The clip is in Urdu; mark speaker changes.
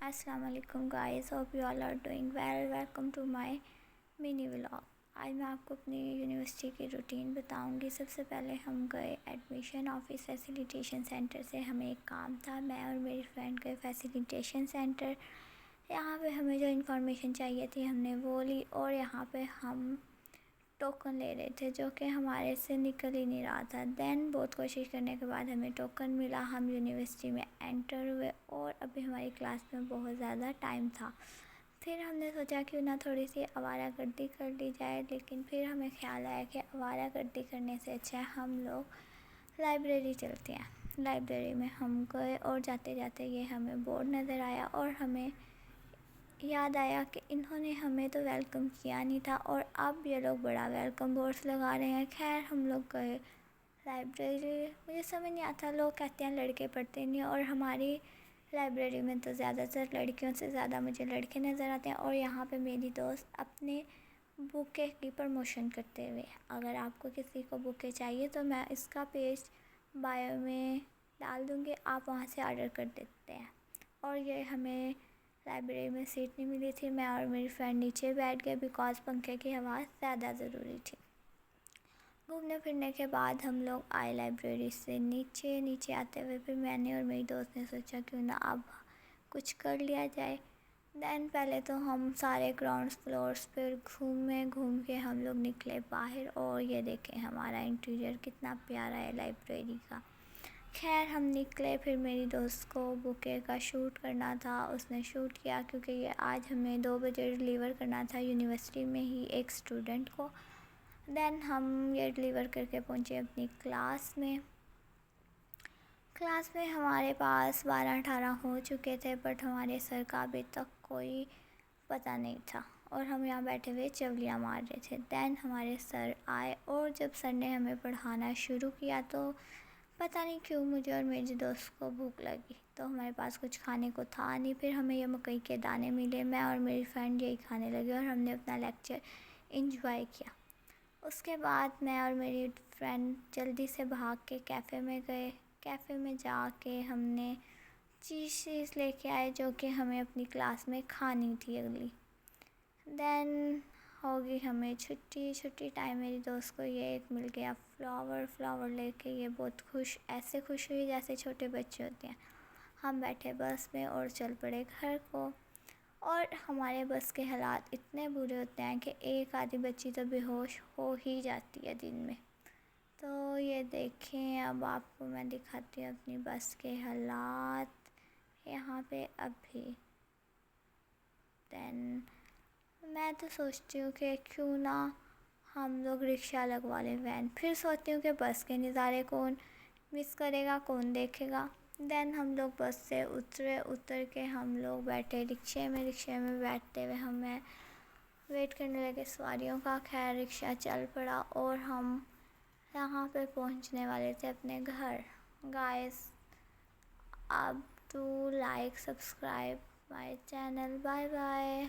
Speaker 1: السلام علیکم guys, hope you all are doing well. Welcome to my mini vlog. آج میں آپ کو اپنی یونیورسٹی کی روٹین بتاؤں گی. سب سے پہلے ہم گئے ایڈمیشن آفس فیسیلیٹیشن سینٹر سے. ہمیں ایک کام تھا، میں اور میری فرینڈ گئے فیسیلیٹیشن سینٹر. یہاں پہ ہمیں جو انفارمیشن چاہیے تھی ہم نے وہ لی، اور یہاں پہ ہم ٹوکن لے رہے تھے جو کہ ہمارے سے نکل ہی نہیں رہا تھا. دین بہت کوشش کرنے کے بعد ہمیں ٹوکن ملا. ہم یونیورسٹی میں انٹر ہوئے اور ابھی ہماری کلاس میں بہت زیادہ ٹائم تھا. پھر ہم نے سوچا کیوں نہ تھوڑی سی آوارہ گردی کر لی جائے، لیکن پھر ہمیں خیال آیا کہ آوارہ گردی کرنے سے اچھا ہم لوگ لائبریری چلتے ہیں. لائبریری میں ہم گئے اور جاتے جاتے یہ ہمیں بورڈ نظر آیا اور ہمیں یاد آیا کہ انہوں نے ہمیں تو ویلکم کیا نہیں تھا اور اب یہ لوگ بڑا ویلکم بورڈ لگا رہے ہیں. خیر ہم لوگ گئے لائبریری. مجھے سمجھ نہیں آتا، لوگ کہتے ہیں لڑکے پڑھتے نہیں، اور ہماری لائبریری میں تو زیادہ تر لڑکیوں سے زیادہ مجھے لڑکے نظر آتے ہیں. اور یہاں پہ میری دوست اپنے بوکے کی پروموشن کرتے ہوئے. اگر آپ کو کسی کو بوکے چاہیے تو میں اس کا پیج بایو میں ڈال دوں گی، آپ وہاں سے آرڈر کر دیتے ہیں. اور یہ ہمیں لائبریری میں سیٹ نہیں ملی تھی. میں اور میری فرینڈ نیچے بیٹھ گئے بیکاز پنکھے کی ہوا زیادہ ضروری تھی. گھومنے پھرنے کے بعد ہم لوگ آئے لائبریری سے نیچے آتے ہوئے. پھر میں نے اور میری دوست نے سوچا کیوں نہ اب کچھ کر لیا جائے. دین پہلے تو ہم سارے گراؤنڈ فلورس پہ گھوم کے ہم لوگ نکلے باہر، اور یہ دیکھیں ہمارا انٹیریئر کتنا پیارا ہے لائبریری کا. خیر ہم نکلے. پھر میری دوست کو بوکے کا شوٹ کرنا تھا، اس نے شوٹ کیا کیونکہ یہ آج ہمیں 2 بجے ڈلیور کرنا تھا یونیورسٹی میں ہی ایک اسٹوڈنٹ کو. دین ہم یہ ڈلیور کر کے پہنچے اپنی کلاس میں. کلاس میں ہمارے پاس 12-18 ہو چکے تھے، بٹ ہمارے سر کا ابھی تک کوئی پتہ نہیں تھا اور ہم یہاں بیٹھے ہوئے چولیاں مار رہے تھے. دین ہمارے سر آئے اور جب سر نے ہمیں پڑھانا شروع کیا تو پتہ نہیں کیوں مجھے اور میری دوست کو بھوک لگی، تو ہمارے پاس کچھ کھانے کو تھا نہیں. پھر ہمیں یہ مکئی کے دانے ملے. میں اور میری فرینڈ یہی کھانے لگے اور ہم نے اپنا لیکچر انجوائے کیا. اس کے بعد میں اور میری فرینڈ جلدی سے بھاگ کے کیفے میں گئے. کیفے میں جا کے ہم نے چیز لے کے آئے جو کہ ہمیں اپنی کلاس میں کھانی تھی اگلی. دین ہوگی ہمیں چھٹی ٹائم. میری دوست کو یہ ایک مل گیا فلاور لے کے. یہ بہت ایسے خوش ہوئی جیسے چھوٹے بچے ہوتے ہیں. ہم بیٹھے بس میں اور چل پڑے گھر کو. اور ہمارے بس کے حالات اتنے برے ہوتے ہیں کہ ایک آدھی بچی تو بے ہوش ہو ہی جاتی ہے دن میں. تو یہ دیکھیں اب آپ کو میں دکھاتی ہوں اپنی بس کے حالات یہاں پہ ابھی. دین میں تو سوچتی ہوں کہ کیوں نہ ہم لوگ رکشہ لگوا لیں، وین. پھر سوچتی ہوں کہ بس کے نظارے کون مس کرے گا، کون دیکھے گا. دین ہم لوگ بس سے اتر کے ہم لوگ بیٹھے رکشے میں بیٹھتے ہوئے ہمیں ویٹ کرنے لگے سواریوں کا. خیر رکشہ چل پڑا اور ہم یہاں پہ پہنچنے والے تھے اپنے گھر. گائز اب ٹو like subscribe my channel. Bye bye.